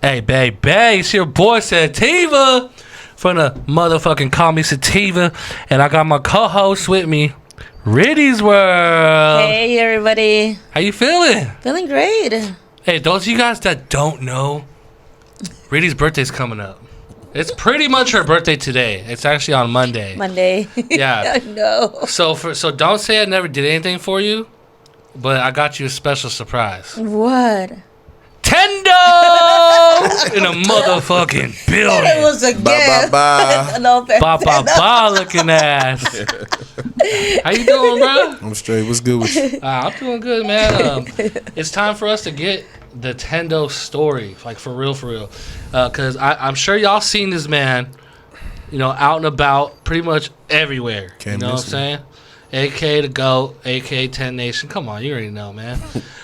Hey, baby, it's your boy Sativa from the motherfucking Call Me Sativa, and I got my co-host with me, Riddy's World. Hey, everybody. How you feeling? Feeling great. Hey, those of you guys that don't know, Riddy's birthday's coming up. It's pretty much her birthday today. It's actually on Monday. Yeah. No. So don't say I never did anything for you, but I got you a special surprise. What? Tendo in a motherfucking building. It was a gift. Ba looking ass. How you doing, bro? I'm straight. What's good with you? I'm doing good, man. It's time for us to get the Tendo story, like for real, because I'm sure y'all seen this man, out and about, pretty much everywhere. Can't you know what I'm saying? AK the GOAT, AK 10 Nation. Come on, you already know, man.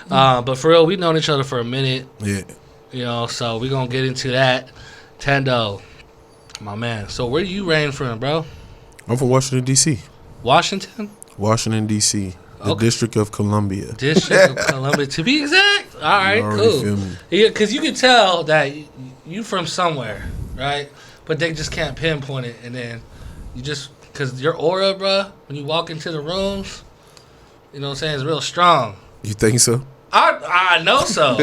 But for real, we've known each other for a minute. Yeah. So we're going to get into that. Tendo, my man. So where you reign from, bro? I'm from Washington, D.C. Washington? Washington, D.C. The District of Columbia. District of Columbia, to be exact. All right, cool. Yeah, because you can tell that you from somewhere, right? But they just can't pinpoint it. And then you just... Because your aura, bro, when you walk into the rooms, you know what I'm saying, is real strong. You think so? I know so.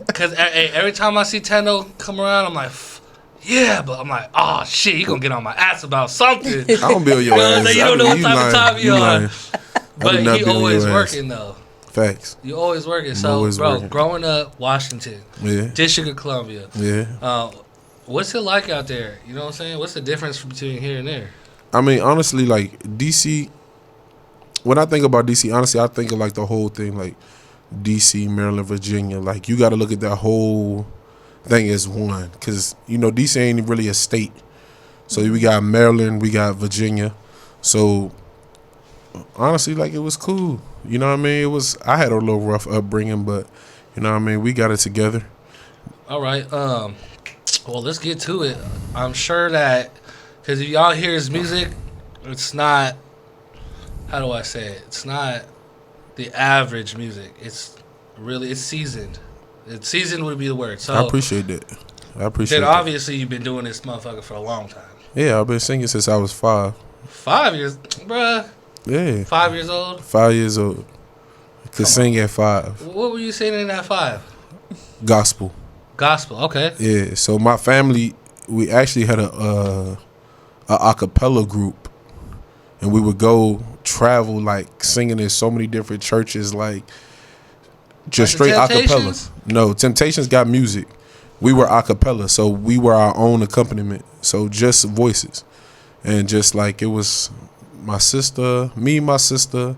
Because every time I see Tendo come around, I'm like, yeah, but I'm like, oh, shit, he going to get on my ass about something. I don't be on your ass. You don't know what type of time you on. But he always working, though. Facts. You always working. So, bro, growing up, Washington, District of Columbia. Yeah. What's it like out there? You know what I'm saying? What's the difference between here and there? I mean, honestly, like, D.C., when I think about D.C., honestly, I think of, like, the whole thing, like, D.C., Maryland, Virginia. Like, you got to look at that whole thing as one. Because, D.C. ain't really a state. So we got Maryland, we got Virginia. So, honestly, like, it was cool. You know what I mean? I had a little rough upbringing, but, you know what I mean? We got it together. All right. Well, let's get to it. I'm sure that... Because if y'all hear his music, it's not, how do I say it? It's not the average music. It's seasoned. Seasoned would be the word. So I appreciate that. Then obviously you've been doing this motherfucker for a long time. Yeah, I've been singing since I was 5. 5 years? Bruh. Yeah. 5 years old? 5 years old. Could sing at 5. What were you singing at 5? Gospel. Gospel, okay. Yeah, so my family, we actually had a cappella group, and we would go travel, like, singing in so many different churches, like, just straight a cappella. No, Temptations got music. We were a cappella, so we were our own accompaniment, so just voices. And just like, it was my sister, me, my sister,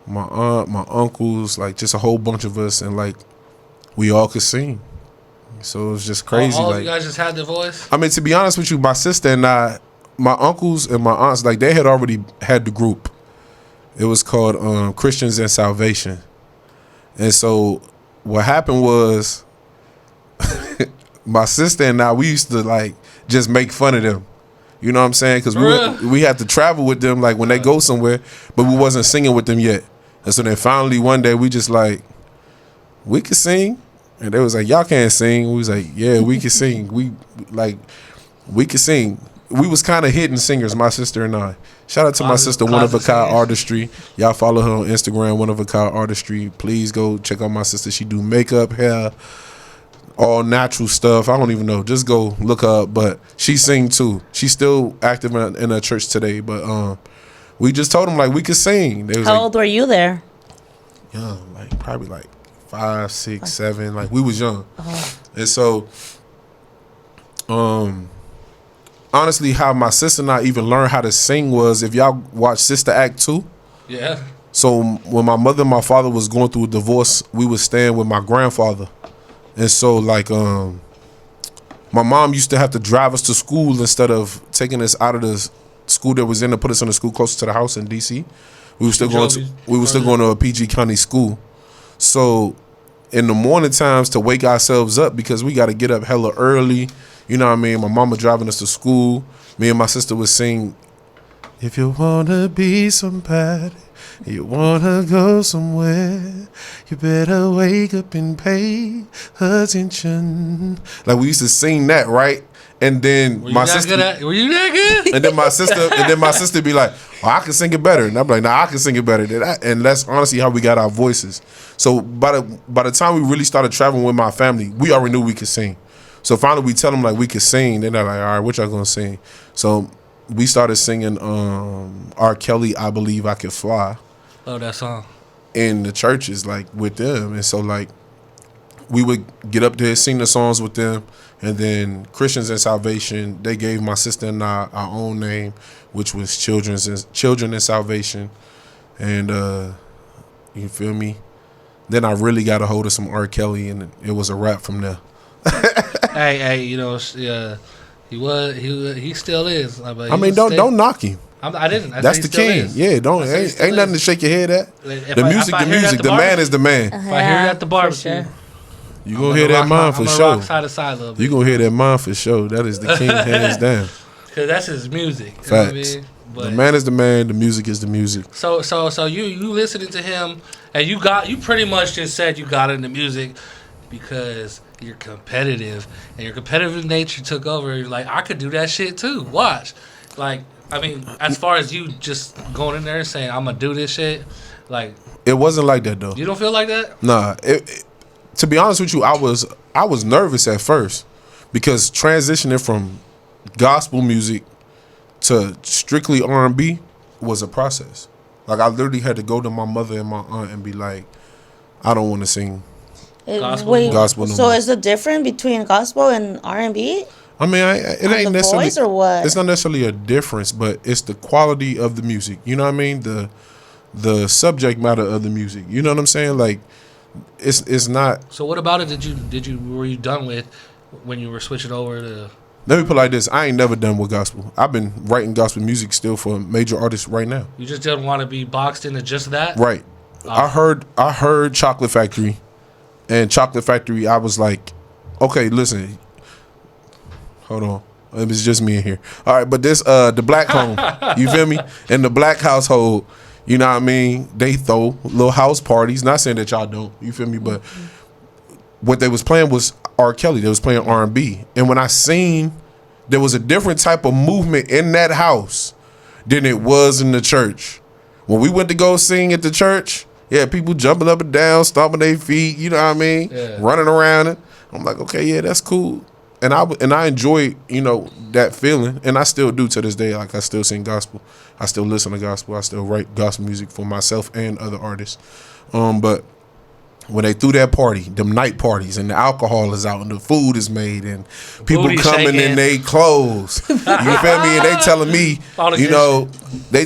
my aunt, my uncles, like, just a whole bunch of us, and, like, we all could sing. So it was just crazy. All like, of you guys just had the voice? I mean, to be honest with you, my sister and I, my uncles and my aunts, like, they had already had the group. It was called Christians and Salvation. And so what happened was my sister and I, we used to, like, just make fun of them. You know what I'm saying? Because we had to travel with them, like, when they go somewhere, but we wasn't singing with them yet. And so then finally one day we just like, we could sing. And they was like, y'all can't sing. We was like, yeah, we can sing. We could sing. We was kind of hidden singers, my sister and I. Shout out to my sister, One of a Kind Artistry. Y'all follow her on Instagram, One of a Kind Artistry. Please go check out my sister. She do makeup, hair, all natural stuff. I don't even know. Just go look her up. But she sing too. She's still active in her church today. But we just told them, like, we could sing. They was How old were you there? Young, like, probably like 5, 6, 7. Like, we was young. And so, honestly, how my sister and I even learned how to sing was, if y'all watch Sister Act 2. Yeah. So when my mother and my father was going through a divorce, we was staying with my grandfather. And so, like, my mom used to have to drive us to school instead of taking us out of the school that was in to put us in a school closer to the house in D.C. We were still going to a PG County school. So in the morning times, to wake ourselves up, because we got to get up hella early. You know what I mean? My mama driving us to school. Me and my sister would sing, if you want to be somebody, You wanna go somewhere, you better wake up and pay attention. Like we used to sing that, right? And then Were you that good? and then my sister be like, oh, I can sing it better. And I'm like, nah, I can sing it better than that. And that's honestly how we got our voices. So by the time we really started traveling with my family, we already knew we could sing. So finally we tell them like we could sing. Then they're like, all right, what y'all gonna sing? So we started singing R. Kelly, I Believe I Could Fly. Oh, that song. In the churches, like with them. And so like we would get up there, sing the songs with them. And then Christians in Salvation, they gave my sister and I our own name, which was Children in Salvation. And you feel me? Then I really got a hold of some R. Kelly, and it was a wrap from there. hey, you know, he still is. I mean, don't knock him. I didn't. That's the king. Is. Yeah, ain't nothing to shake your head at. The music, the man is the man. If I hear it at the barbecue, You gonna hear that man for sure. Rock side to side a little bit. You gonna hear that man for sure. That is the king, hands down. Cause that's his music. Facts. You know what I mean? But the man is the man. The music is the music. So you listening to him, and you pretty much just said you got into music because you're competitive, and your competitive nature took over. You're like, I could do that shit too. Watch, like, I mean, as far as you just going in there and saying I'm gonna do this shit, like, it wasn't like that though. You don't feel like that? Nah. To be honest with you, I was nervous at first because transitioning from gospel music to strictly R&B was a process. Like I literally had to go to my mother and my aunt and be like, I don't want to sing gospel no so more. is the difference between gospel and R&B? I mean, it ain't the necessarily voice or what? It's not necessarily a difference, but it's the quality of the music. You know what I mean? The subject matter of the music. You know what I'm saying? Like it's not. So what about it? Were you done with when you were switching over to? Let me put it like this: I ain't never done with gospel. I've been writing gospel music still for major artists right now. You just didn't want to be boxed into just that, right? I heard Chocolate Factory, and Chocolate Factory. I was like, okay, listen, hold on. It was just me in here. All right, but this the black home, you feel me? In the black household. You know what I mean? They throw little house parties. Not saying that y'all don't. You feel me? But what they was playing was R. Kelly. They was playing R&B. And when I seen there was a different type of movement in that house than it was in the church. When we went to go sing at the church, yeah, people jumping up and down, stomping their feet. You know what I mean? Yeah. Running around it. I'm like, okay, yeah, that's cool. And I enjoy, that feeling, and I still do to this day. Like I still sing gospel, I still listen to gospel, I still write gospel music for myself and other artists. But when they threw that party, them night parties, and the alcohol is out and the food is made, and people booty coming shaking in their clothes, you feel me? And they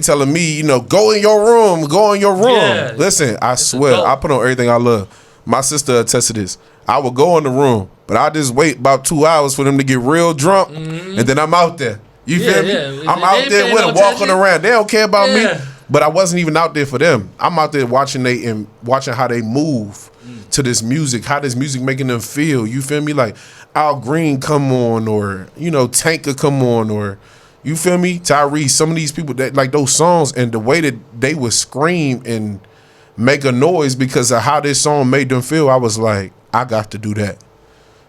telling me, go in your room, go in your room. Yeah, listen, I swear, I put on everything I love. My sister attests to this. I would go in the room, but I just wait about 2 hours for them to get real drunk, and then I'm out there. You feel me? Yeah. I'm out there with them, walking around. They don't care about me, but I wasn't even out there for them. I'm out there watching how they move to this music, how this music making them feel. You feel me? Like Al Green come on, or Tank could come on, or you feel me? Tyrese. Some of these people that like those songs, and the way that they would scream and make a noise because of how this song made them feel. I was like, I got to do that.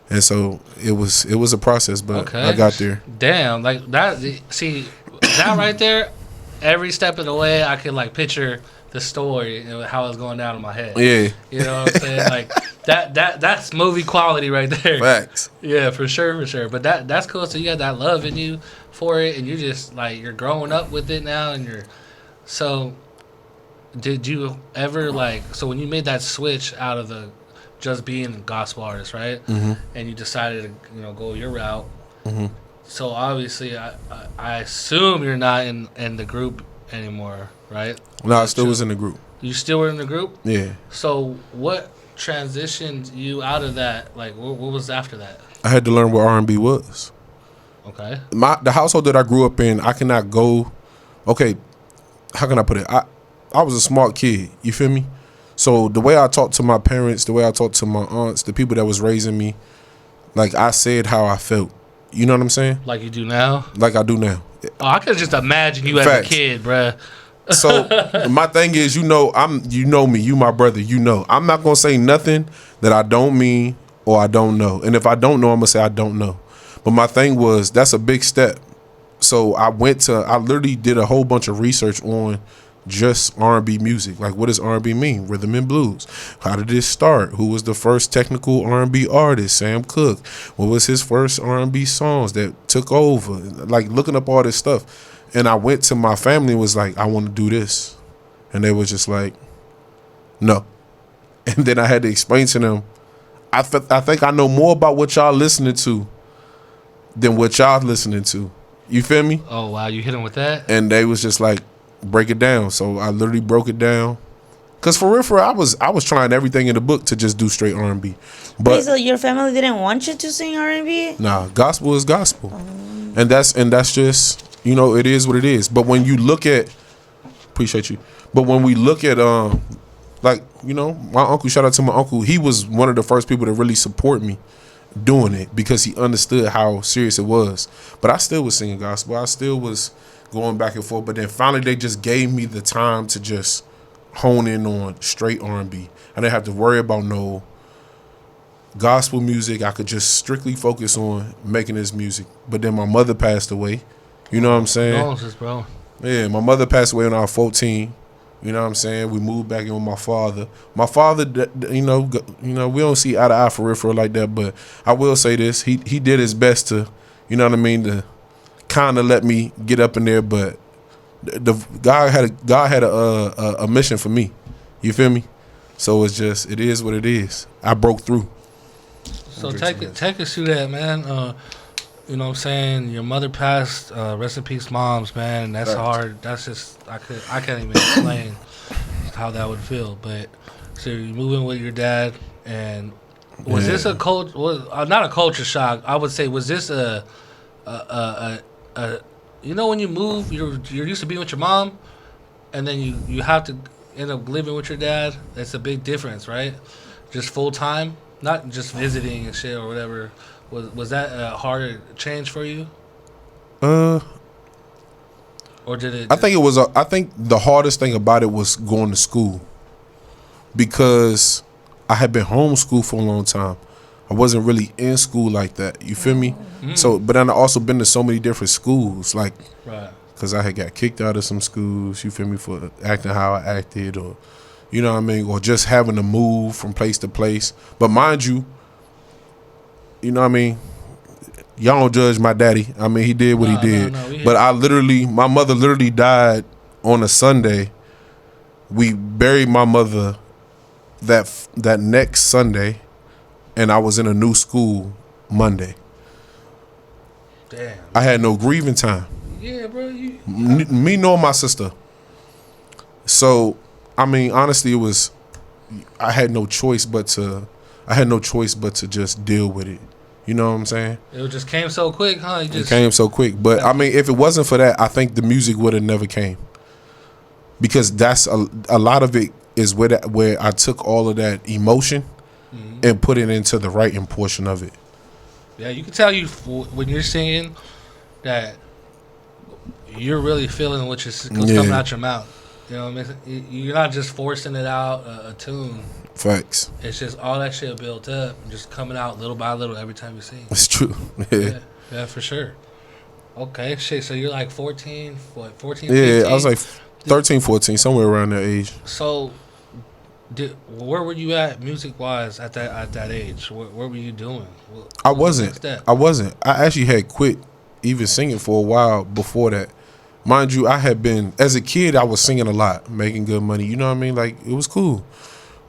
And so it was a process, but I got there. Damn, like that. See, that right there, every step of the way, I could like picture the story and how it's going down in my head. Yeah, you know what I'm saying? Like that's movie quality right there. Facts. Yeah, for sure. But that's cool. So you got that love in you for it, and you just like you're growing up with it now, and you're so. Did you ever so when you made that switch out of the just being a gospel artist, right? Mm-hmm. And you decided to go your route. Mm-hmm. So obviously, I assume you're not in the group anymore, right? No, I still was in the group. You still were in the group? Yeah. So what transitioned you out of that? Like, what was after that? I had to learn what R&B was. Okay. The household that I grew up in, I cannot go. Okay, how can I put it? I was a smart kid. You feel me? So the way I talked to my parents, the way I talked to my aunts, the people that was raising me, like I said how I felt. You know what I'm saying? Like you do now? Like I do now. Oh, I could just imagine you as a kid, bruh. So my thing is, you know me, you my brother, I'm not gonna say nothing that I don't mean or I don't know. And if I don't know, I'm gonna say I don't know. But my thing was, that's a big step. So I literally did a whole bunch of research on just R&B music. Like, what does R&B mean? Rhythm and blues. How did this start? Who was the first technical R&B artist? Sam Cooke. What was his first R&B songs that took over? Like, looking up all this stuff. And I went to my family and was like, I want to do this. And they was just like, no. And then I had to explain to them, I think I know more about what y'all listening to than what y'all listening to. You feel me? Oh, wow. You hit them with that? And they was just like, break it down. So I literally broke it down. Cause for real, I was trying everything in the book to just do straight R&B. But wait, so your family didn't want you to sing R&B? Nah, gospel is gospel, and that's just, you know, it is what it is. But when you look at, appreciate you. But when we look at like, you know, my uncle, shout out to my uncle, he was one of the first people to really support me doing it because he understood how serious it was. But I still was singing gospel. I still was going back and forth. But then finally they just gave me the time to just hone in on straight R&B. I didn't have to worry about no gospel music. I could just strictly focus on making this music. But then my mother passed away. You know what I'm saying? Condolences, bro. Yeah, my mother passed away when I was 14. You know what I'm saying? We moved back in with my father. My father, you know, we don't see eye to eye for real like that. But I will say this: he did his best to, you know what I mean, to kind of let me get up in there. But God had a mission for me. You feel me? So it is what it is. I broke through. So take us through that, man. You know what I'm saying? Your mother passed, rest in peace, moms, man. That's hard. That's just, I can't even explain how that would feel. But so you're moving with your dad, and was this a not a culture shock? I would say, was this a you know, when you move, you're used to being with your mom, and then you have to end up living with your dad. That's a big difference, right? Just full time, not just visiting and shit or whatever. Was that a harder change for you? Or did it? I think it was. I think the hardest thing about it was going to school, because I had been homeschooled for a long time. I wasn't really in school like that. You feel me? Mm-hmm. So, but then I also been to so many different schools, like, right? Because I had got kicked out of some schools. You feel me, for acting how I acted, or, you know what I mean, or just having to move from place to place. But mind you, you know what I mean, y'all don't judge my daddy. I mean, he did what he did. But my mother literally died on a Sunday. We buried my mother that next Sunday, and I was in a new school Monday. Damn. I had no grieving time. Yeah, bro. Me nor my sister. So, I mean, honestly, I had no choice but to just deal with it. You know what I'm saying? It just came so quick, huh? It came so quick. But I mean, if it wasn't for that, I think the music would have never came. Because that's a lot of it is where I took all of that emotion and put it into the writing portion of it. Yeah, you can tell when you're singing that you're really feeling what's coming out your mouth. You know what I mean? You're not just forcing it out a tune. Facts. It's just all that shit built up and just coming out little by little every time you sing. It's true. Yeah, for sure. Okay, shit. So you're like 14, 14, yeah, 15? I was like 13, 14, somewhere around that age. So, where were you at music-wise at that age? What were you doing? I wasn't. I actually had quit even singing for a while before that. Mind you, I had been, as a kid, I was singing a lot, making good money. You know what I mean? Like, it was cool.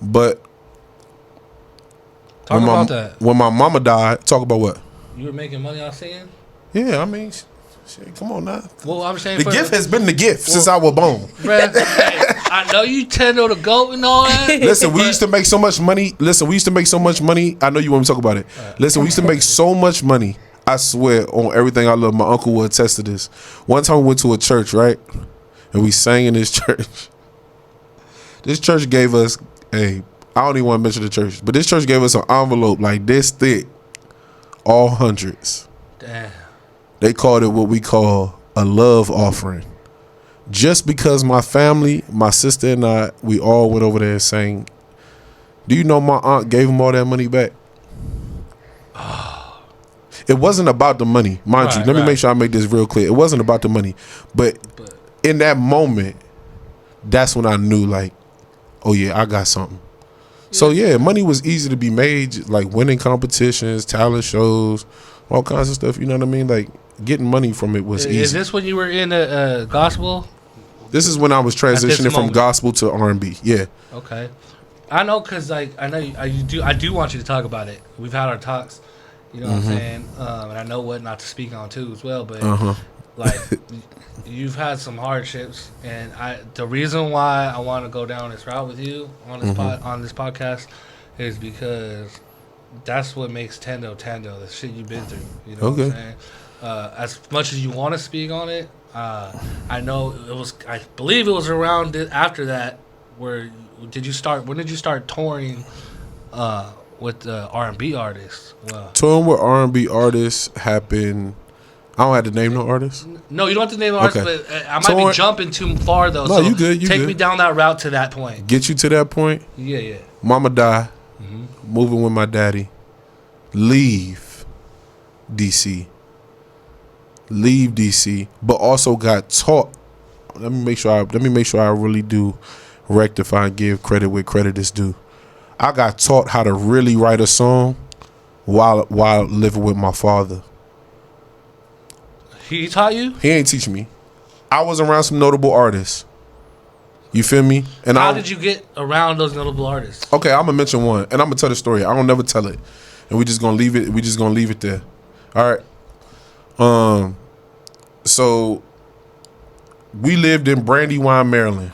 But talk about that. When my mama died, talk about what? You were making money off singing? Yeah, I mean, shit, come on now. Well, I'm saying the gift has been the gift since I was born. Bruh, hey, I know you Tendo da Goat and all that. Listen, we used to make so much money. I know you want me to talk about it. Right. Listen, we used to make so much money. I swear on everything I love. My uncle will attest to this. One time we went to a church, right? And we sang in this church. This church gave us I don't even want to mention the church, but this church gave us an envelope like this thick, all hundreds. Damn. They called it what we call a love offering. just because my family, my sister and I, we all went over there and sang. Do you know my aunt gave him all that money back? It wasn't about the money, mind you. Let me make sure I make this real clear. It wasn't about the money, but in that moment, that's when I knew, like, oh yeah, I got something. So yeah, money was easy to be made, like winning competitions, talent shows, all kinds of stuff. You know what I mean? Like getting money from it was easy. Is this when you were in the gospel? This is when I was transitioning from gospel to R&B. Yeah. Okay, I know, cause like I know I do want you to talk about it. We've had our talks. You know what I'm saying? And I know what not to speak on too as well, but like you've had some hardships, and the reason why I want to go down this route with you on this on this podcast is because that's what makes Tendo, the shit you've been through. You know what I'm saying? As much as you want to speak on it, I know it was. I believe it was around after that. When did you start touring? With R&B artists. Wow. Touring with R&B artists happened. I don't have to name no artists. No, you don't have to name no artists, but I might be jumping too far though. No, so you good. Take me down that route to that point. Get you to that point. Yeah. Mama die. Moving with my daddy. Leave DC. But also got taught. Let me make sure I really do rectify and give credit where credit is due. I got taught how to really write a song while living with my father. He taught you? He ain't teach me. I was around some notable artists. You feel me? And how did you get around those notable artists? Okay, I'm gonna mention one, and I'm gonna tell the story. I don't never tell it, and we just gonna leave it there. All right. So we lived in Brandywine, Maryland.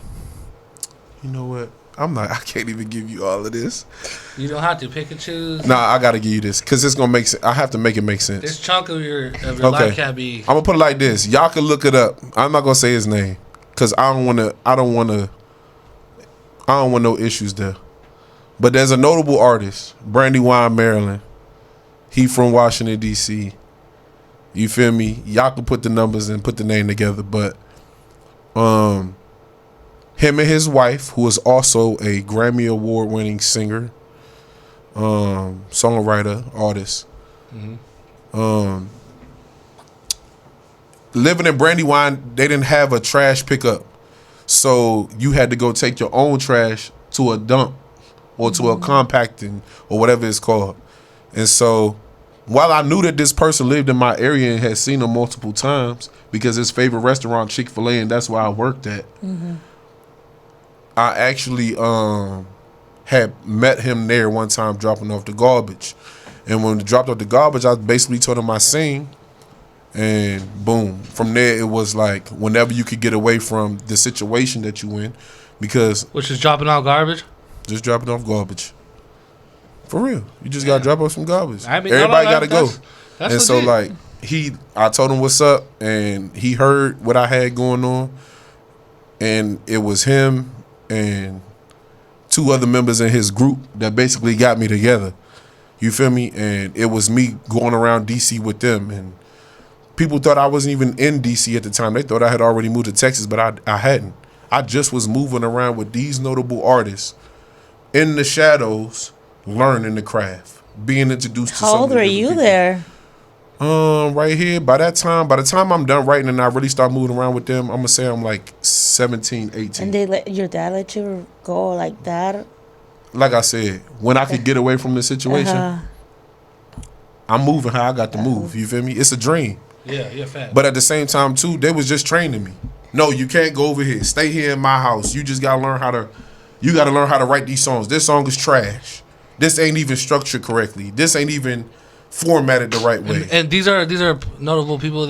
You know what? I can't even give you all of this. You don't have to pick and choose. Nah, I gotta give you this because it's gonna make sense. I have to make it make sense. This chunk of your life can't be. I'm gonna put it like this. Y'all can look it up. I'm not gonna say his name because I don't want no issues there. But there's a notable artist, Brandywine, Maryland. He from Washington D.C. You feel me? Y'all can put the numbers and put the name together, but him and his wife, who is also a Grammy Award-winning singer, songwriter, artist, living in Brandywine, they didn't have a trash pickup, so you had to go take your own trash to a dump or to a compacting or whatever it's called. And so, while I knew that this person lived in my area and had seen him multiple times because his favorite restaurant, Chick-fil-A, and that's where I worked at. I actually had met him there one time dropping off the garbage. And when we dropped off the garbage, I basically told him I sing. And boom. From there, it was like whenever you could get away from the situation that you in. Because... Which is dropping out garbage? Just dropping off garbage. For real. You just got to drop off some garbage. I mean, everybody got to go. That's and so, like, I told him what's up. And he heard what I had going on. And it was him and two other members in his group that basically got me together. You feel me? And it was me going around DC with them. And people thought I wasn't even in DC at the time. They thought I had already moved to Texas, but I hadn't. I just was moving around with these notable artists in the shadows, learning the craft, being introduced to some How old were you people. there? Right here. By the time I'm done writing and I really start moving around with them, I'm gonna say I'm like 17, 18. And your dad let you go like that? Like I said, when I could get away from the situation, I'm moving how I got to move. You feel me? It's a dream. Yeah, fat. But at the same time too, they was just training me. No, you can't go over here. Stay here in my house. You just gotta learn how to write these songs. This song is trash. This ain't even structured correctly. This ain't even formatted the right way. And these are notable people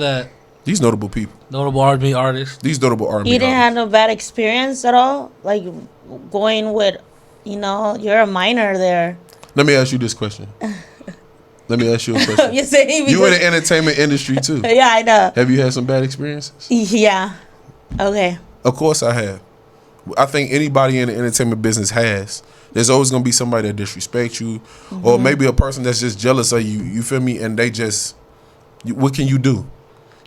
These notable people. Notable R&B artists. These notable R&B You didn't artists. have no bad experience at all? Like going with, you're a minor there. Let me ask you this question. Let me ask you a question. You're saying You in the entertainment industry too. Yeah, I know. Have you had some bad experiences? Yeah. Okay. Of course I have. I think anybody in the entertainment business has. There's always going to be somebody that disrespects you, or maybe a person that's just jealous of you. You feel me? And they just, what can you do?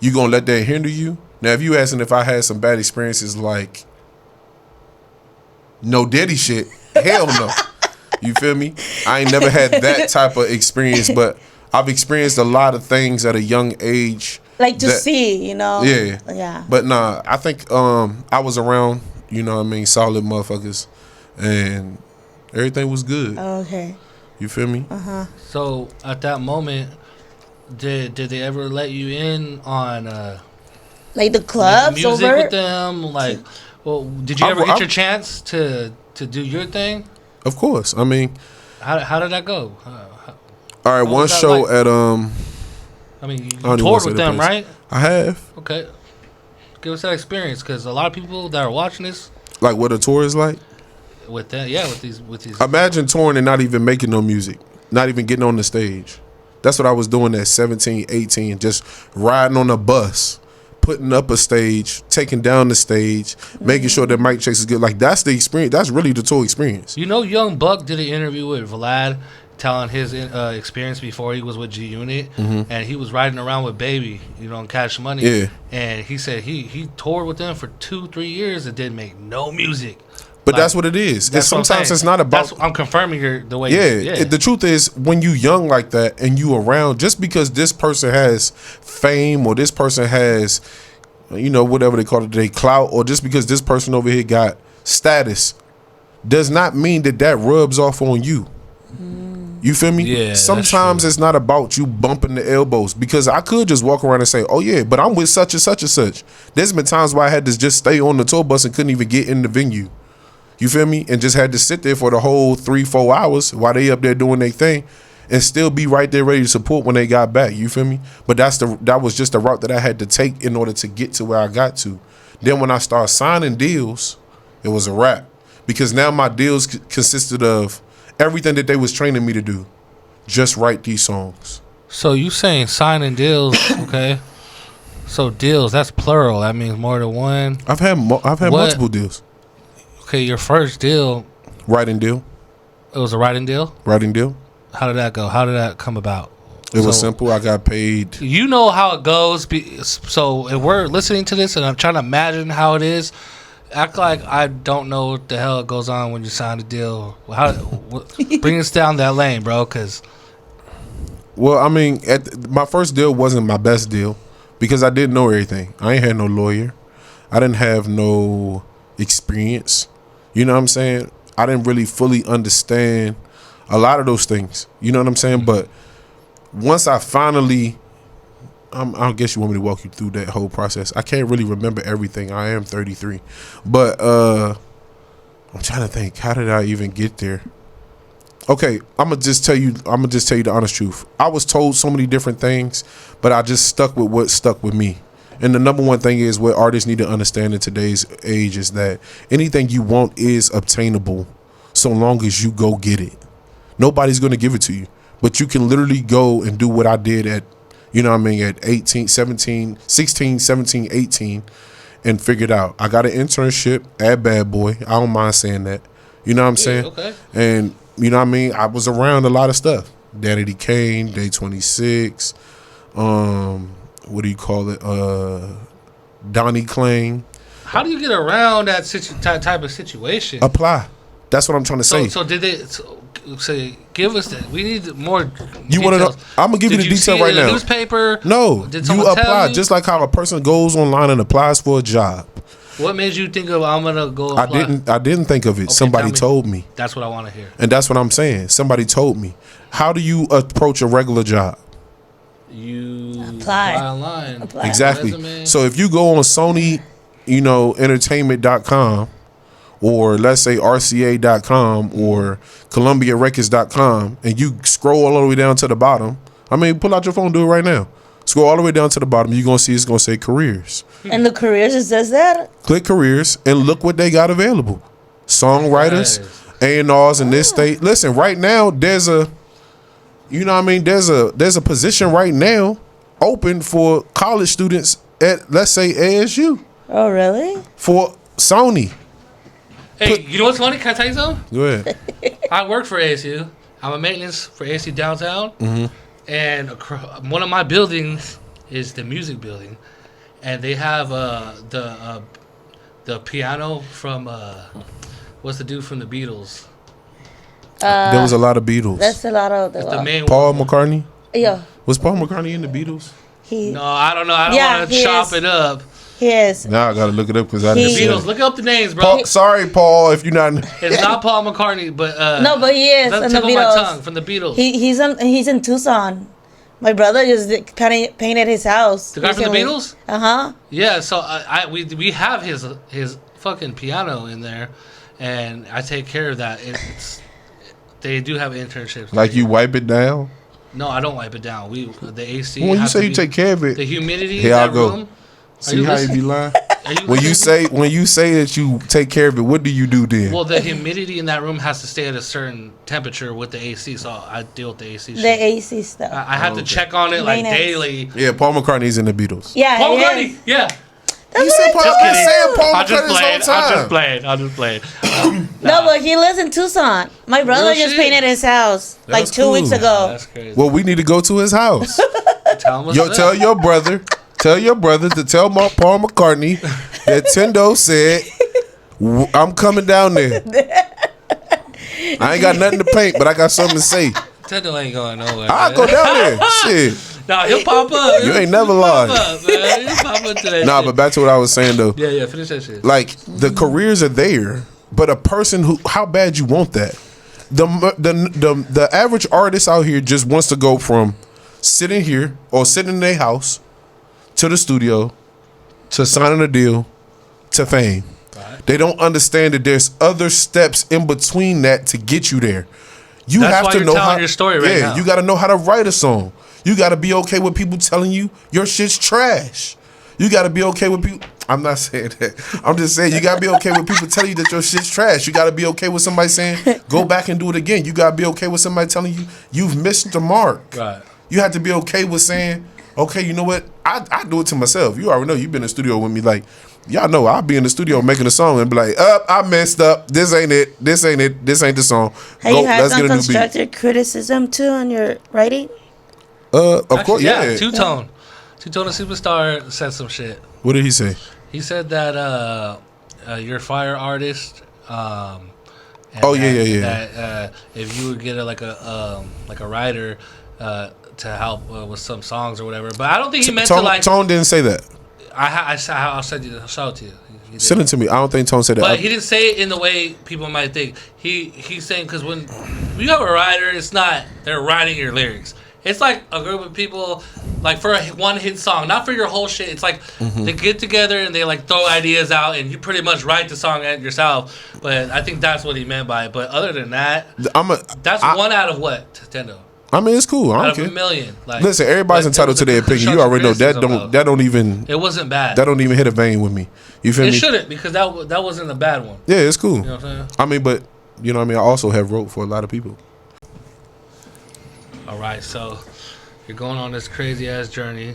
You going to let that hinder you? Now, if you asking if I had some bad experiences like no Diddy shit, hell no. You feel me? I ain't never had that type of experience, but I've experienced a lot of things at a young age. Like to see, you know? Yeah. Yeah. But nah, I think I was around, you know what I mean, solid motherfuckers, and everything was good. Okay. You feel me? So at that moment, did they ever let you in on Like the clubs music over? with them? Like, well, did you ever get your chance to do your thing? Of course. I mean, How did that go? all right, what one was that show like? at I mean, you don't even wanna toured say with the them, place. right? I have. Okay. Give us that experience, because a lot of people that are watching this Like what a tour is like. with that, yeah, with these. Imagine touring and not even making no music, not even getting on the stage. That's what I was doing at 17, 18, just riding on a bus, putting up a stage, taking down the stage, making sure that mic checks is good. Like, that's the experience. That's really the tour experience. You know, Young Buck did an interview with Vlad, telling his experience before he was with G Unit, and he was riding around with Baby, you know, on Cash Money. Yeah. And he said he toured with them for 2-3 years and didn't make no music. But Like, that's what it is. that's what I'm Sometimes saying. it's not about. I'm confirming the way. Yeah, the truth is, when you young like that and you around, just because this person has fame or this person has, you know, whatever they call it today, clout, or just because this person over here got status, does not mean that rubs off on you. You feel me? Yeah, that's Sometimes true. it's not about you bumping the elbows, because I could just walk around and say, oh yeah, but I'm with such and such and such. There's been times where I had to just stay on the tour bus and couldn't even get in the venue. You feel me? And just had to sit there for the whole 3-4 hours while they up there doing their thing, and still be right there ready to support when they got back. You feel me? But that was just the route that I had to take in order to get to where I got to. Then when I started signing deals, it was a wrap, because now my deals consisted of everything that they was training me to do. Just write these songs. So you saying signing deals, okay? So deals, that's plural. That means more than one. I've had multiple deals. Okay, your first deal, Writing deal. it was a writing deal. Writing deal. How did that go? How did that come about? It was So- simple. I got paid. You know how it goes. So if we're listening to this and I'm trying to imagine how it is, act like I don't know what the hell goes on when you sign a deal. Bring us down that lane, bro, because... Well, I mean, my first deal wasn't my best deal because I didn't know everything. I ain't had no lawyer. I didn't have no experience. You know what I'm saying? I didn't really fully understand a lot of those things. You know what I'm saying? But once I finally, I guess you want me to walk you through that whole process. I can't really remember everything. I am 33. But I'm trying to think, how did I even get there? Okay, I'm gonna just tell you the honest truth. I was told so many different things, but I just stuck with what stuck with me. And the number one thing is what artists need to understand in today's age is that anything you want is obtainable so long as you go get it. Nobody's gonna give it to you, but you can literally go and do what I did at, you know what I mean, at 18, 17, 16, 17, 18 and figure it out. I got an internship at Bad Boy. I don't mind saying that. You know what I'm saying? Okay. And you know what I mean? I was around a lot of stuff. Danny D. Kane, Day 26, what do you call it? Donnie Klein. How do you get around that type of situation? Apply. That's what I'm trying to say. So did they say give us that? We need more. You want to know? I'm gonna give you the detail see it right in the now. Newspaper? No, Did you someone tell apply you? just like how a person goes online and applies for a job. What made you think of I'm gonna go apply? I didn't think of it. Okay, Somebody tell told me. That's what I want to hear. And that's what I'm saying. Somebody told me. How do you approach a regular job? You Apply online. Apply. Exactly. Resume. So if you go on Sony, entertainment.com, or let's say RCA.com or ColumbiaRecords.com, and you scroll all the way down to the bottom. I mean, pull out your phone, do it right now. Scroll all the way down to the bottom. You're going to see it's going to say careers. And the careers, it says that? Click careers and look what they got available. Songwriters, A&Rs in this state. Listen, right now there's a, you know what I mean? There's a position right now open for college students at, let's say, ASU Oh, really? for Sony. Hey, you know what's funny? Can I tell you something? Go ahead. I work for ASU. I'm a maintenance for ASU downtown. Mm-hmm. And one of my buildings is the music building. and they have the piano from what's the dude from the Beatles? There was a lot of Beatles. That's a lot of It's the main Paul one. McCartney. Yeah, Was Paul McCartney in the Beatles? No, I don't know. I don't Yeah, want to he chop is. it up. he is. Now I gotta look it up because I He- didn't see Beatles. it. Look up the names, bro. Paul, sorry, Paul, if you're not. It's not Paul McCartney, but No, but he is that's in the the tip of my Beatles. tongue from the Beatles. He's in Tucson. My brother just painted his house. The guy from the Beatles? Uh huh. Yeah, so we have his fucking piano in there, and I take care of that. They do have internships. Like you wipe it down. No, I don't wipe it down. The AC. When you has say to you be- take care of it, the humidity Here in I that go. room. see how you be lying. Are you When you listening? say that you take care of it, what do you do then? Well, the humidity in that room has to stay at a certain temperature with the AC, so I deal with the AC. The shit. AC stuff. I have to check on it like Maintenance. daily. Yeah, Paul McCartney's in the Beatles. yeah, Paul he McCartney, is. yeah. You said Paul. I've been saying Paul I just McCartney played. this whole I time. just played. No, but he lives in Tucson. My brother Real just shit. painted his house like That's 2 weeks cool. ago. That's crazy. Well, we need to go to his house. Tell him what's Yo, up. tell your brother to tell Paul McCartney that Tendo said I'm coming down there. I ain't got nothing to paint, but I got something to say. Tendo ain't going nowhere. I'll man. go down there. Shit. Nah, he'll pop up. You ain't never He'll lied. pop up, man. He'll pop up to that Nah, shit. but back to what I was saying though. Yeah, finish that shit. Like the careers are there, but a person who, how bad you want that? The average artist out here just wants to go from sitting here or sitting in their house to the studio to signing a deal to fame. Right. They don't understand that there's other steps in between that to get you there. You That's have why to you're know telling how. your story right yeah, now. you got to know how to write a song. You got to be okay with people telling you your shit's trash. You got to be okay with people. I'm not saying that. I'm just saying you got to be okay with people telling you that your shit's trash. You got to be okay with somebody saying, go back and do it again. You got to be okay with somebody telling you you've missed the mark. Right. You have to be okay with saying, okay, you know what? I do it to myself. You already know. You've been in the studio with me. Like, y'all know I'll be in the studio making a song and be like, I messed up. This ain't it. This ain't it. This ain't the song. Have you had some new beat. constructive criticism too on your writing? Of course, Actually, yeah. Two-Tone. Two-Tone the Superstar said some shit. What did he say? He said that you're a fire artist. And Oh, yeah. That if you would get like a writer to help with some songs or whatever, but I don't think he meant to like. Tone didn't say that. I'll send you. I'll show it to you. He did. Send it to me. I don't think Tone said that. But he didn't say it in the way people might think. He's saying because when you have a writer, it's not they're writing your lyrics. It's like a group of people, like for a one hit song, not for your whole shit. It's like they get together and they like throw ideas out, and you pretty much write the song yourself. But I think that's what he meant by it. But other than that, that's one out of what, Tendo? I mean, it's cool. I Out don't of care. a million. Like, Listen, everybody's but entitled to their opinion. You constructive already know that criticism, that don't even It wasn't bad. that don't even hit a vein with me. You feel It me? shouldn't because that wasn't a bad one. Yeah, it's cool. You know what I'm saying? I mean, but you know what I mean. I also have wrote for a lot of people. All right, so you're going on this crazy ass journey.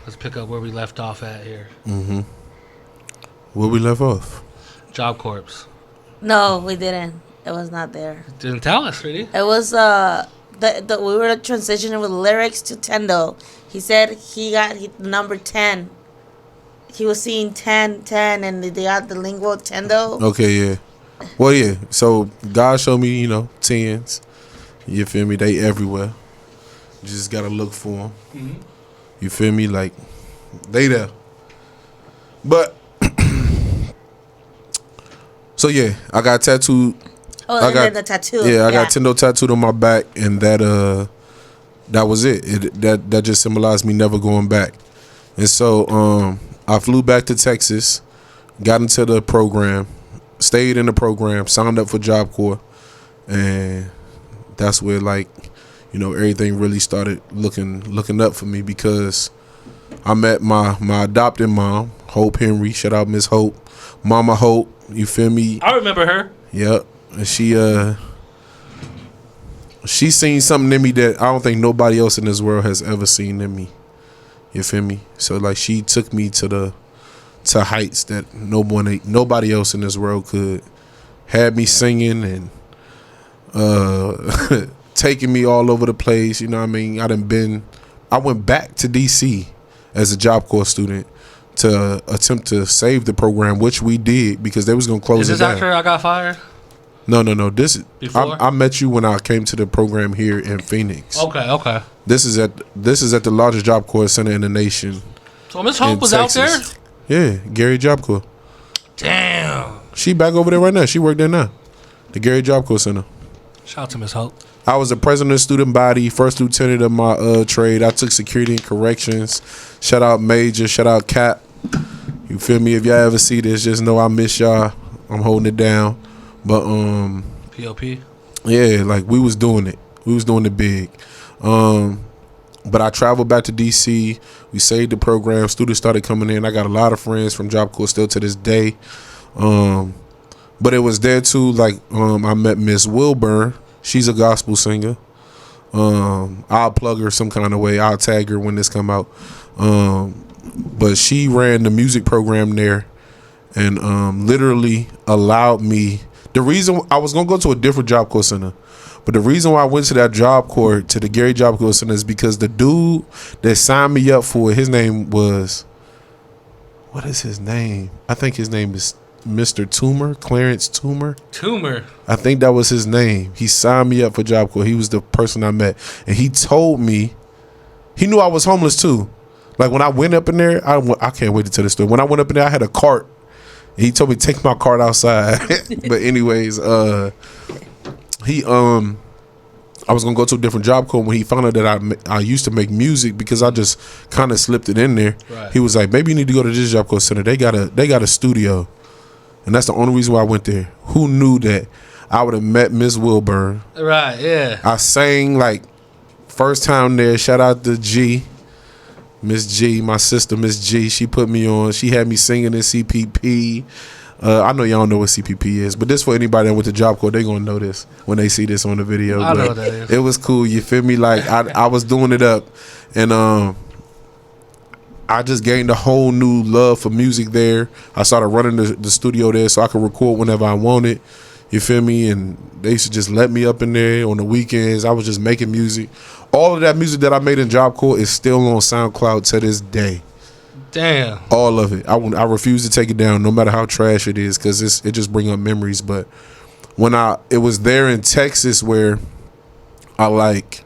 Let's pick up where we left off at here. Where we left off. Job Corps. No, we didn't. It was not there. Didn't tell us, really. It was we were transitioning with lyrics to Tendo. He said he got number 10. He was seeing 10, and they got the lingual Tendo. Okay, yeah. Well, yeah. So God showed me, you know, tens. You feel me? They everywhere. You just gotta look for them. You feel me? Like they there. But so yeah, I got tattooed. Oh, I and got then the tattoo. Yeah, I got Tendo tattooed on my back, and that was it. That just symbolized me never going back. And so I flew back to Texas, got into the program, stayed in the program, signed up for Job Corps, and that's where, like, you know, everything really started looking up for me, because I met my adopted mom, Hope Henry. Shout out Miss Hope, Mama Hope. You feel me? I remember her. Yep. And she seen something in me that I don't think nobody else in this world has ever seen in me. You feel me? So like she took me to heights that nobody else in this world could. Had me singing and taking me all over the place. You know what I mean? I went back to DC as a Job Corps student to attempt to save the program, which we did because they was gonna close Is it this down. after I got fired? No. This Before? I met you when I came to the program here in Phoenix. Okay. This is at the largest Job Corps center in the nation. So Miss Hope was out there? Yeah, Gary Job Corps. Damn. She back over there right now. She worked there now. The Gary Job Corps Center. Shout out to Miss Hope. I was the president of the student body, first lieutenant of my trade. I took security and corrections. Shout out Major. Shout out Cap. You feel me? If y'all ever see this, just know I miss y'all. I'm holding it down. But POP. yeah, like we was doing it. We was doing it big. But I traveled back to DC. We saved the program. Students started coming in. I got a lot of friends from Job Corps still to this day. But it was there too. Like I met Miss Wilburn. She's a gospel singer. I'll plug her some kind of way. I'll tag her when this come out. But she ran the music program there, and literally allowed me. The reason I was gonna go to a different Job Corps center, but the reason why I went to that Job Corps, to the Gary Job Corps center, is because the dude that signed me up for it, his name was, what is his name? I think his name is Mr. Toomer, Clarence Toomer. Tumor. I think that was his name. He signed me up for Job Corps. He was the person I met, and he told me, he knew I was homeless too. Like when I went up in there, I can't wait to tell this story. When I went up in there, I had a cart. He told me to take my cart outside. But anyways, I was gonna go to a different Job Corps. When he found out that I used to make music, because I just kind of slipped it in there. Right. He was like, maybe you need to go to this Job Corps center. They got a studio, and that's the only reason why I went there. Who knew that I would have met Miss Wilburn? Right, yeah. I sang like first time there. Shout out to G. Miss G, my sister, Miss G, she put me on. She had me singing in CPP. I know y'all know what CPP is, but this for anybody that went to Job Corps, they gonna know this when they see this on the video. I but know what that is. It was cool, you feel me? Like I was doing it up, and I just gained a whole new love for music there. I started running the studio there so I could record whenever I wanted. You feel me? And they used to just let me up in there on the weekends. I was just making music. All of that music that I made in Job Corps is still on SoundCloud to this day. Damn. All of it. I refuse to take it down, no matter how trash it is, because it just bring up memories. But when it was there in Texas where I like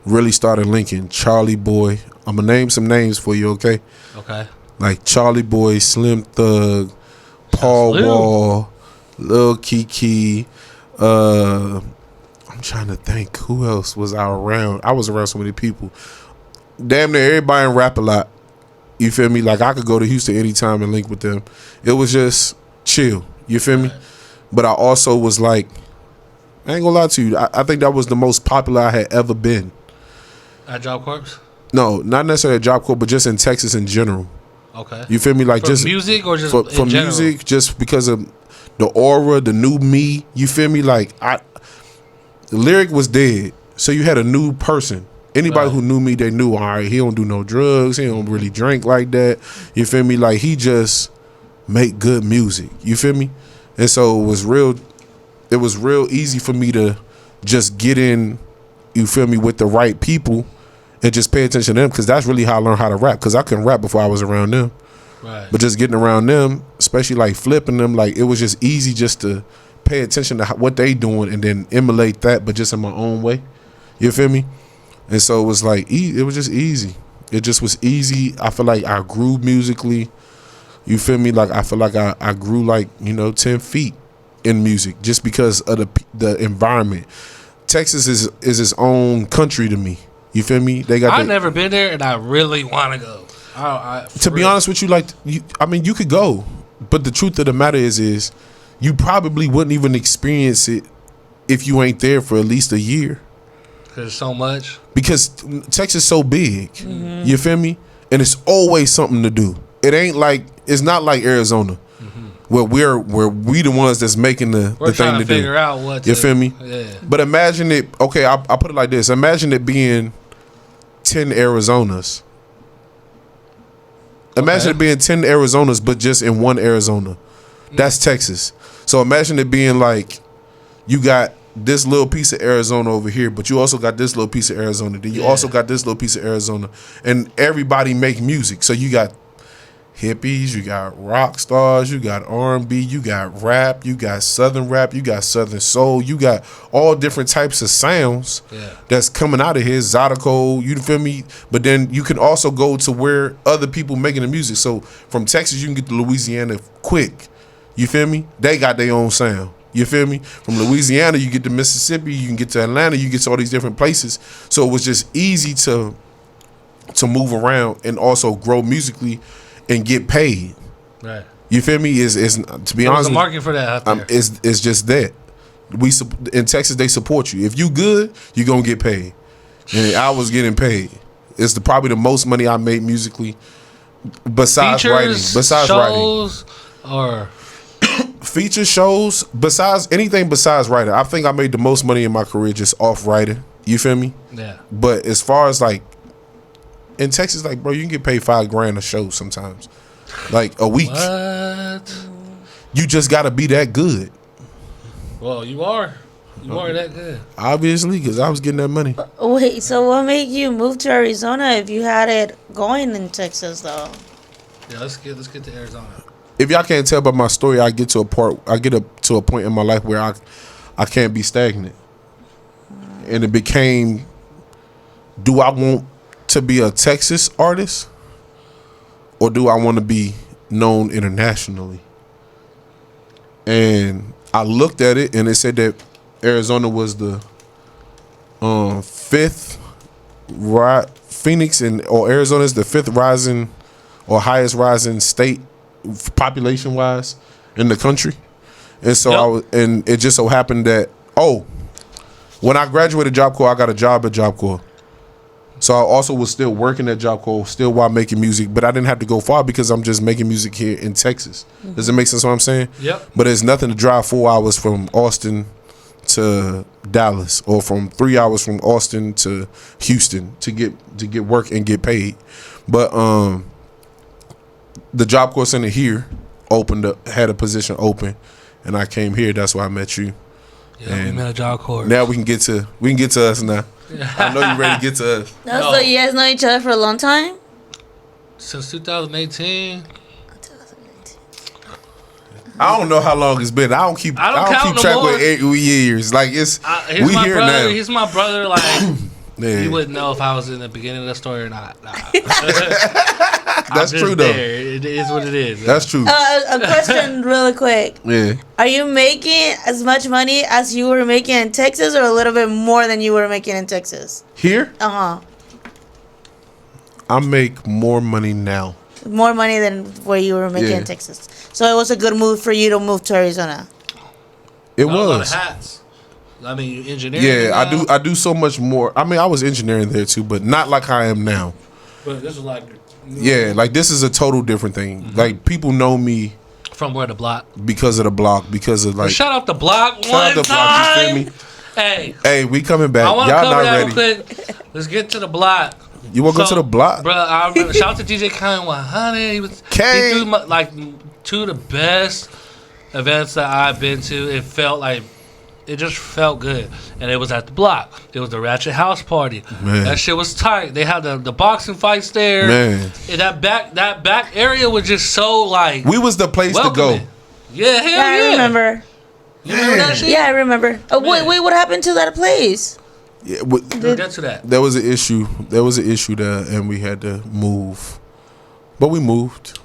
really started linking Charlie Boy. I'm gonna name some names for you, okay? Okay. Like Charlie Boy, Slim Thug, Paul Slim. Wall, Lil Kiki. I'm trying to think who else was I around. I was around so many people. Damn near everybody in rap a lot. You feel me? Like I could go to Houston anytime and link with them. It was just chill. You feel me? But I also was like, I ain't gonna lie to you. I think that was the most popular I had ever been. At Job Corps? No, not necessarily at Job Corps, but just in Texas in general. Okay. You feel me? Like For just music or just for in general? music, just because of the aura, the new me. You feel me? Like the lyric was dead, so you had a new person. Anybody Right. who knew me, they knew, all right, he don't do no drugs, he don't really drink like that. You feel me? Like he just make good music. You feel me? And so it was real easy for me to just get in, you feel me, with the right people and just pay attention to them, because that's really how I learned how to rap, because I couldn't rap before I was around them. Right. But just getting around them, especially like flipping them, like it was just easy just to pay attention to what they doing and then emulate that, but just in my own way. You feel me? And so it was like, it was just easy. It just was easy. I feel like I grew musically. You feel me? Like I feel like I grew like, 10 feet in music just because of the environment. Texas is its own country to me. You feel me? They got. I've never been there, and I really want to go. To be honest with you, you could go, but the truth of the matter is you probably wouldn't even experience it if you ain't there for at least a year. There's so much. Because Texas is so big, you feel me? And it's always something to do. It's not like Arizona, where we the ones that's making the We're thing trying to to figure do. out what You feel me? Yeah. But imagine it. Okay, I'll put it like this. Imagine it being 10 Arizonas. Imagine it being 10 Arizonas, but just in one Arizona. That's Texas. So imagine it being like you got this little piece of Arizona over here, but you also got this little piece of Arizona. Then you also got this little piece of Arizona. And everybody make music. So you got hippies, you got rock stars, you got R&B, you got rap, you got southern rap, you got southern soul, you got all different types of sounds that's coming out of here. Zydeco, you feel me? But then you can also go to where other people making the music. So from Texas, you can get to Louisiana quick. You feel me? They got their own sound. You feel me? From Louisiana, you get to Mississippi, you can get to Atlanta, you get to all these different places. So it was just easy to move around and also grow musically and get paid. Right. You feel me? Is to be honest, there's a market for that out there. It's just that in Texas they support you. If you good, you gonna get paid. And I was getting paid. It's probably the most money I made musically, besides Features, writing. Besides shows, or feature shows. Besides anything besides writing, I think I made the most money in my career just off writing. You feel me? Yeah. But as far as like in Texas, like bro, you can get paid $5,000 a show sometimes, like a week. What? You just gotta be that good. Well, you are that good. Obviously, because I was getting that money. Wait, so what made you move to Arizona if you had it going in Texas though? Yeah, let's get to Arizona. If y'all can't tell by my story, I get up to a point in my life where I can't be stagnant, and it became, do I want to be a Texas artist, or do I want to be known internationally? And I looked at it, and it said that Arizona was the fifth, Phoenix or Arizona is the fifth rising or highest rising state population wise in the country. And so and it just so happened that when I graduated Job Corps, I got a job at Job Corps. So I also was still working at Job Corps, still while making music, but I didn't have to go far because I'm just making music here in Texas. Mm-hmm. Does it make sense what I'm saying? Yep. But it's nothing to drive 4 hours from Austin to Dallas, or from 3 hours from Austin to Houston to get work and get paid. But the Job Corps Center here had a position open, and I came here. That's why I met you. Yeah, and we met a Job Corps. Now we can get to us now. I know you're ready to get to us. No, so you guys know each other for a long time? Since 2018. I don't know how long it's been. I don't keep track with 8 years. Like it's we here brother, now. He's my brother. Like yeah. You wouldn't know if I was in the beginning of the story or not. Nah. That's true though. It is what it is. That's true. A question, really quick. Yeah. Are you making as much money as you were making in Texas, or a little bit more than you were making in Texas? Here? Uh-huh. I make more money now. More money than where you were making in Texas. So it was a good move for you to move to Arizona. It was. A lot of was. hats. I mean, you engineering. Yeah, I do so much more. I mean, I was engineering there too, but not like I am now. But this is like. Yeah, like this is a total different thing. Mm-hmm. Like people know me from where the block, because of the block, because of like. Shout out the block one time. Block, you feel me? Hey, we coming back. I want to Y'all cover not that ready. real quick. Let's get to the block. You want to go to the block, bro? I remember. Shout out to DJ Kane 100. He threw like two of the best events that I've been to. It just felt good, and it was at the block. It was the Ratchet House Party. Man. That shit was tight. They had the boxing fights there. Man, and that back area was just so like. We was the place welcoming. To go. Yeah, hell yeah. I remember. You remember that shit? Yeah, I remember. Wait, what happened to that place? Yeah, we'll get to that. There was an issue. There there, and we had to move, but we moved.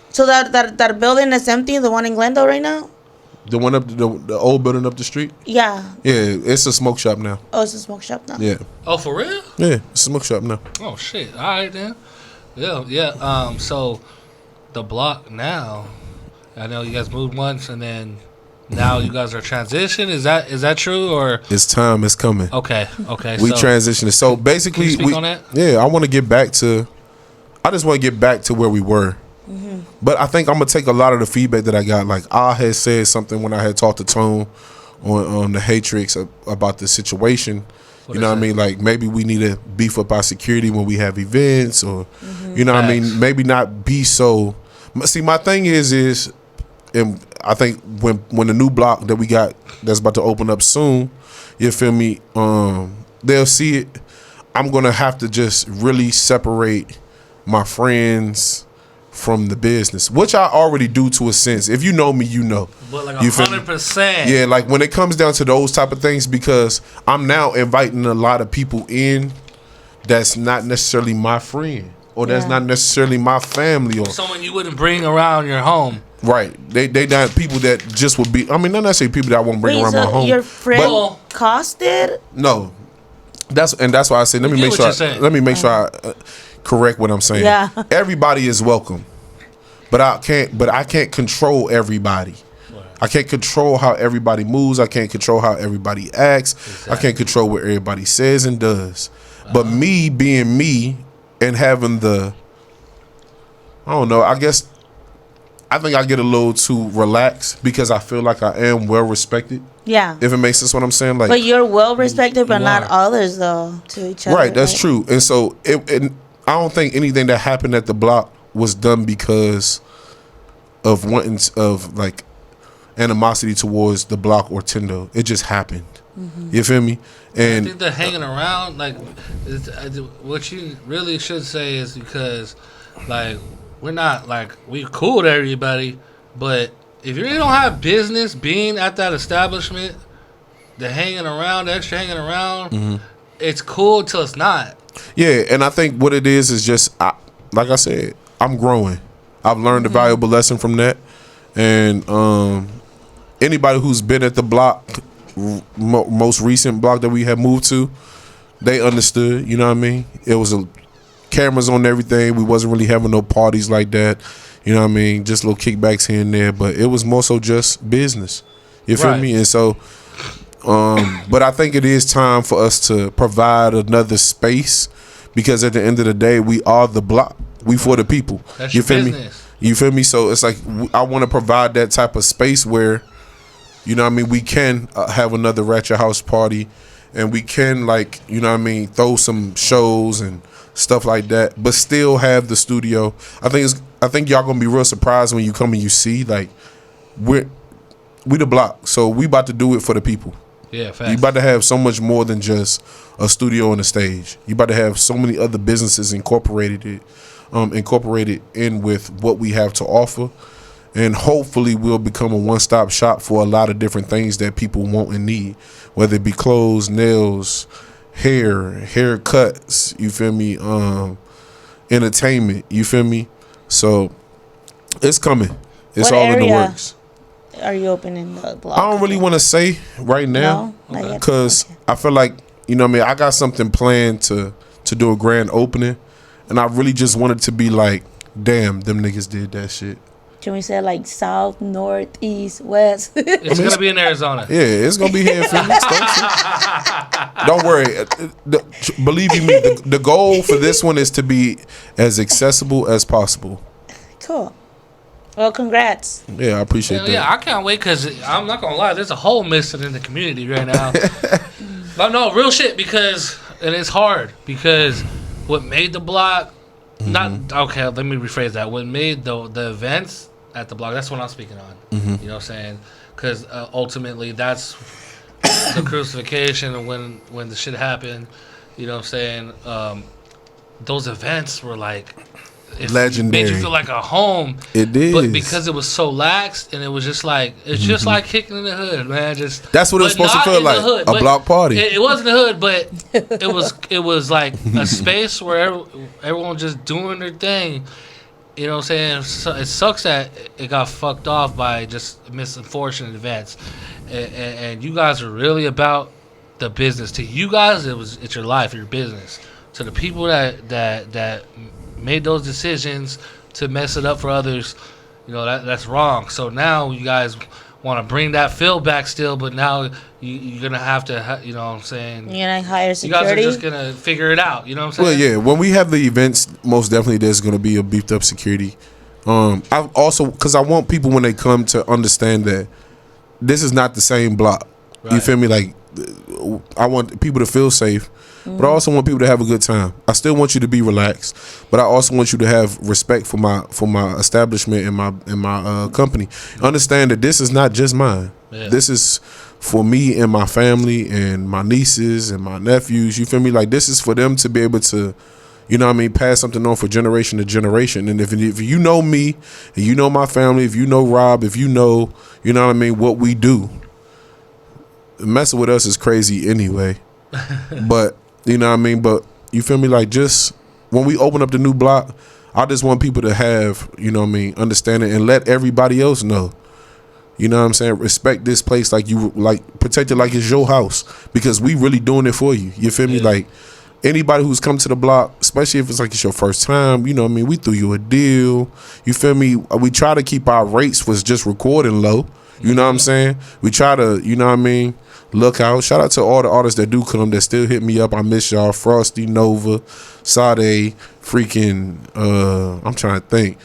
So that building is empty. The one in Glendale right now. The one up the old building up the street? Yeah. Yeah, it's a smoke shop now. Oh, it's a smoke shop now? Yeah. Oh, for real? Yeah, it's a smoke shop now. Oh, shit. All right, then. Yeah. So, the block now, I know you guys moved once, and then now you guys are transitioning. Is that true, or? It's time. It's coming. Okay. We transitioned. So, basically, can you speak on that? Yeah, I just want to get back to where we were. Mm-hmm. But I think I'm gonna take a lot of the feedback that I got. Like I had said something when I had talked to Tone on the Hatrix about the situation. You know what I mean? Like maybe we need to beef up our security when we have events, or you know what I mean? Maybe not be so. See, my thing is, and I think when the new block that we got that's about to open up soon, you feel me? They'll see it. I'm gonna have to just really separate my friends from the business, which I already do to a sense. If you know me, you know. But like You feel me? 100%. Yeah, like when it comes down to those type of things, because I'm now inviting a lot of people in that's not necessarily my friend or that's Yeah. not necessarily my family or Someone you wouldn't bring around your home. right. They not people that just would be. I mean, not necessarily people that I won't bring Wait, around my so home. your friend But- costed? No, that's why I say let me get make what sure. you're saying. Let me make sure I correct what I'm saying. Yeah. Everybody is welcome, but I can't control everybody. I can't control how everybody moves. I can't control how everybody acts. I can't control what everybody says and does. But me being me and having I don't know. I think I get a little too relaxed because I feel like I am well respected. Yeah. If it makes sense what I'm saying, like But you're well respected, but You not are. others though to each other. right, that's true. And so I don't think anything that happened at the block was done because of wanting of like animosity towards the block or Tendo. It just happened. You feel me? I And think the hanging around, like, what you really should say is because, like, we're not, like, we're cool with everybody, but if you really don't have business being at that establishment, the hanging around, the extra hanging around, it's cool till it's not. yeah, and I think what it is just like I said, I'm growing. I've learned a valuable lesson from that, and anybody who's been at the block, most recent block that we had moved to, they understood. You know what I mean? It was cameras on everything. We wasn't really having no parties like that. You know what I mean? Just little kickbacks here and there, but it was more so just business. You feel Right. me? And so, but I think it is time for us to provide another space because at the end of the day, we are the block. We for the people. That's you your feel me? business. You feel me? So it's like I want to provide that type of space where, you know what I mean, we can have another Ratchet House party and we can, like, you know what I mean, throw some shows and stuff like that, but still have the studio. I think y'all gonna be real surprised when you come and you see, like, we the block, so we about to do it for the people. Yeah, facts. You about to have so much more than just a studio and a stage. You about to have so many other businesses incorporated in with what we have to offer. And hopefully we'll become a one-stop shop for a lot of different things that people want and need, whether it be clothes, nails, haircuts, you feel me, entertainment, you feel me. So it's coming. It's What all in the area? works. Are you opening the block? I don't really want to say right now No, not yet. because Okay. I feel like, you know what I mean, I got something planned to do a grand opening, and I really just wanted to be like, damn, them niggas did that shit. Can we say like south, north, east, west? It's going to be in Arizona. Yeah, it's gonna be here in Phoenix. Don't worry. Believe you me, the goal for this one is to be as accessible as possible. Cool. Well, congrats. Yeah, I appreciate that. Yeah, I can't wait because I'm not going to lie, there's a hole missing in the community right now. But no, real shit, because, and it's hard, because what made the block, okay, let me rephrase that. What made the events at the block, that's what I'm speaking on. You know what I'm saying? Because ultimately that's the crucifixion when the shit happened. You know what I'm saying? Those events were like, it Legendary. made you feel like a home. It is. But because it was so lax and it was just like, it's just like kicking in the hood, man. Just That's what it's but supposed to not feel in the like, hood, a but block party. It wasn't the hood, but it was like a space where everyone just doing their thing. You know what I'm saying? So it sucks that it got fucked off by just unfortunate events. And you guys are really about the business. To you guys, it's your life, your business. To the people that made those decisions to mess it up for others, you know, that's wrong. So now you guys want to bring that feel back still, but now you're going to have to, you know what I'm saying? You're gonna hire You security. guys are just going to figure it out, you know what I'm Well, saying? yeah. When we have the events, most definitely there's going to be a beefed up security. I also, because I want people when they come to understand that this is not the same block. You Right. feel me? Like, I want people to feel safe, but I also want people to have a good time. I still want you to be relaxed, but I also want you to have respect for my establishment and my company. Understand that this is not just mine. Yeah. This is for me and my family and my nieces and my nephews. You feel me? Like, this is for them to be able to, you know what I mean, pass something on for generation to generation. And if you know me, and you know my family, if you know Rob, if you know what I mean, what we do, messing with us is crazy anyway. But you know what I mean. But you feel me? Like, just when we open up the new block, I just want people to have, you know what I mean, understanding, and let everybody else know. You know what I'm saying? Respect this place like you like, protect it like it's your house, because we really doing it for you. You feel me? Like, anybody who's come to the block, especially if it's like it's your first time, you know what I mean, we threw you a deal. You feel me? We try to keep our rates was just recording low. You know what I'm saying? We try to, you know what I mean, look out. Shout out to all the artists that do come, that still hit me up. I miss y'all. Frosty, Nova, Sade, freaking I'm trying to think.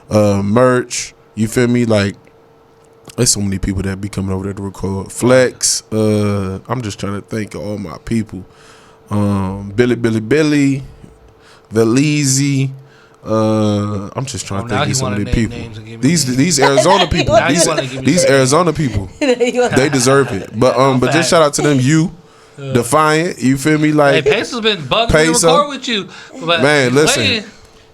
Merch. You feel me? Like, there's so many people that be coming over there to record. Flex. I'm just trying to think of all my people. Billy, Velizy. I'm just trying to think of so many people. These Arizona people. These Arizona people. They deserve it. But just shout out to them. You, Defiant. You feel me? Like, hey, Peso's been bugging to record with you. But man, listen,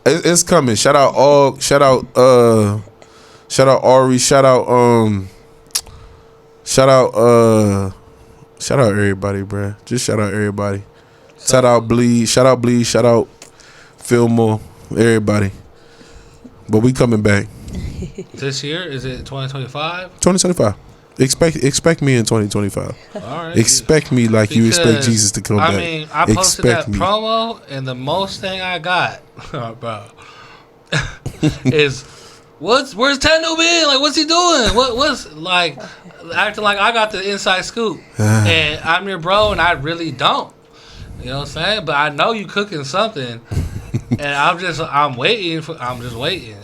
it's coming. Shout out all. Shout out Ari. Shout out everybody, bruh. Just shout out everybody. Shout out Bleed. Shout out Bleed. Shout out Fillmore. Everybody. But we coming back. This year? Is it 2025? 2025. Expect me in 2025. All right. Expect me like you expect Jesus to come back. I mean, I posted that promo, and the most thing I got, bro, is where's Tendo been? Like, what's he doing? What's like acting like I got the inside scoop, and I'm your bro, and I really don't. You know what I'm saying? But I know you cooking something. And I'm just waiting,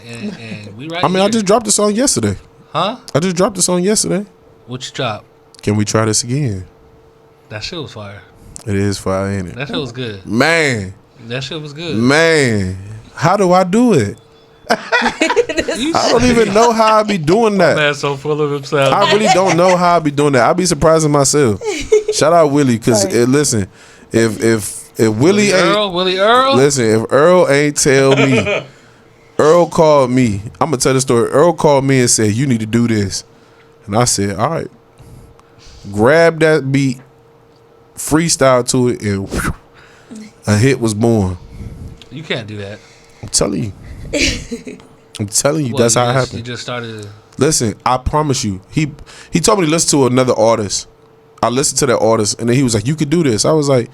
and we right. I mean, I just dropped the song yesterday. Huh? I just dropped the song yesterday. What you drop? Can we try this again? That shit was fire. It is fire, ain't it? That shit was good. Man. That shit was good. Man. How do I do it? I don't even know how I be doing that. Man's so full of himself. I really don't know how I be doing that. I be surprising myself. Shout out Willie, because listen, if Willie Earl, listen, if Earl ain't tell me, Earl called me. I'm gonna tell the story. Earl called me and said, "You need to do this," and I said, "All right." Grab that beat, freestyle to it, and whew, a hit was born. You can't do that. I'm telling you. That's how it happened. You just started. Listen, I promise you. He told me to listen to another artist. I listened to that artist, and then he was like, "You could do this." I was like,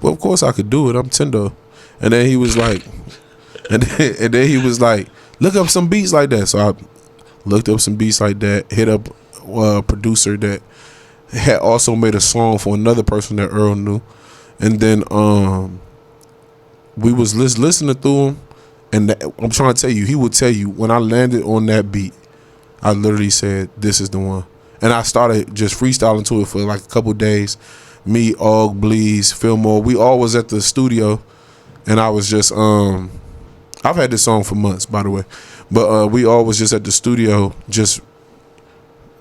"Well, of course I could do it. I'm Tendo." And then he was like, and then he was like, "Look up some beats like that." So I looked up some beats like that. Hit up a producer that had also made a song for another person that Earl knew, and then we was listening through him. And I'm trying to tell you, he would tell you when I landed on that beat, I literally said, "This is the one." And I started just freestyling to it for like a couple days. Me, Og, Bleeze, Fillmore, we all was at the studio, and I was just I've had this song for months, by the way, but we all was just at the studio just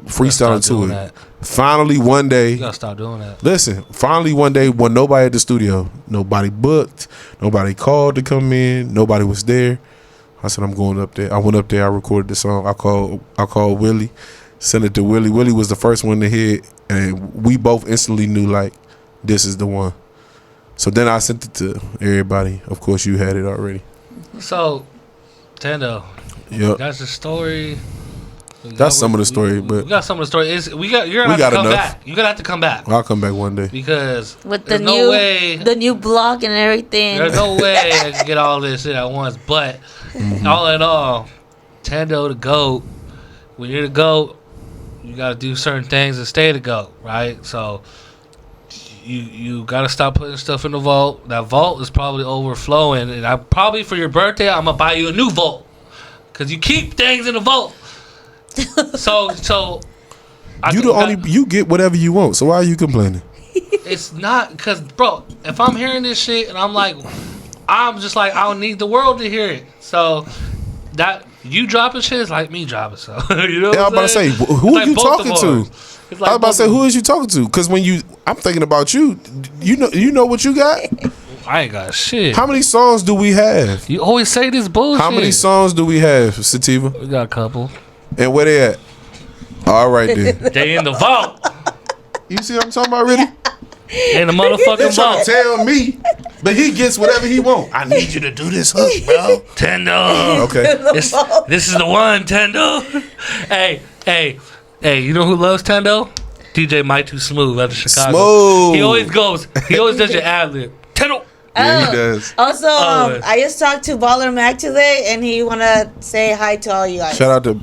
freestyling to it. That. Finally, one day, you gotta stop doing that. Listen, finally one day when nobody at the studio, nobody booked, nobody called to come in, nobody was there. I said, I'm going up there. I went up there. I recorded the song. I called Willie, sent it to Willie. Willie was the first one to hear it, and we both instantly knew, like, this is the one. So then I sent it to everybody. Of course, you had it already. So, Tendo, yep, that's the story. That's some of the story, but we got some of the story. You're gonna have to come back. You're gonna have to come back. I'll come back one day because with the new blog and everything. There's no way I can get all this shit at once. But all in all, Tendo the GOAT. When you're the GOAT, you gotta do certain things to stay the GOAT, right? So you gotta stop putting stuff in the vault. That vault is probably overflowing, and I probably for your birthday I'm gonna buy you a new vault because you keep things in the vault. So you get whatever you want. So why are you complaining? It's not because, bro, if I'm hearing this shit and I'm just like, I don't need the world to hear it. So that you dropping shit is like me dropping. So you know. Yeah, I'm about to say, who are you talking to? Like I was about to say, who is you talking to? Because when I'm thinking about you. You know what you got. I ain't got shit. How many songs do we have? You always say this bullshit. How many songs do we have, Sativa? We got a couple. And where they at? All right then. They in the vault. You see what I'm talking about, really? In the They motherfucking trying vault. to tell me, but he gets whatever he want. I need you to do this hook, bro. Tendo. Okay. This is the one, Tendo. Hey, you know who loves Tendo? DJ Mike Too Smooth out of Chicago. Smooth. He always does your ad lib. Tendo. Yeah, he does. Also, I just talked to Baller Mac today, and he wanna say hi to all you guys. Shout out to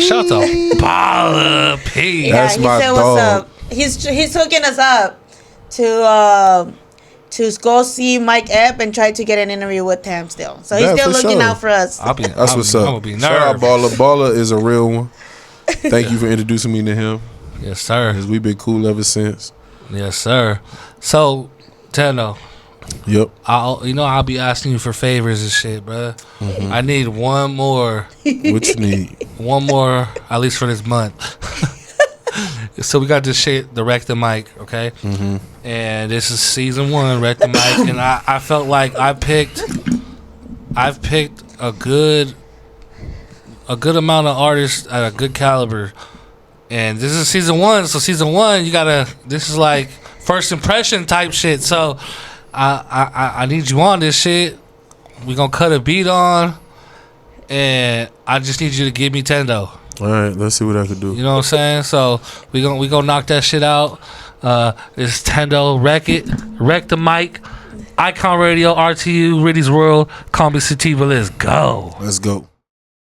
Shout out to Paula P. That's he my said dog. what's up. He's hooking us up to go see Mike Ep and try to get an interview with him still. So he's Yeah, still for looking sure. out for us. That's what's up. I'm gonna be nervous. Shout out Baller. Baller is a real one. Thank you for introducing me to him. Yes, sir. Cause we've been cool ever since. Yes, sir. So, Tendo, Yep. I'll be asking you for favors and shit, bro. I need one more. What you need? One more, at least for this month. So we got this shit, the Wreck the Mic, okay? And this is season 1, Wreck the Mic, and I felt like I've picked a good amount of artists at a good caliber. And this is season 1, so season 1 this is like first impression type shit. So I need you on this shit. We gonna cut a beat on, and I just need you to give me Tendo. All right, let's see what I can do. You know what I'm saying? So we gonna knock that shit out. It's Tendo, Wreck the Mic, Icon Radio, RTU, Riddy's World, Call Me Sativa. Let's go. Let's go.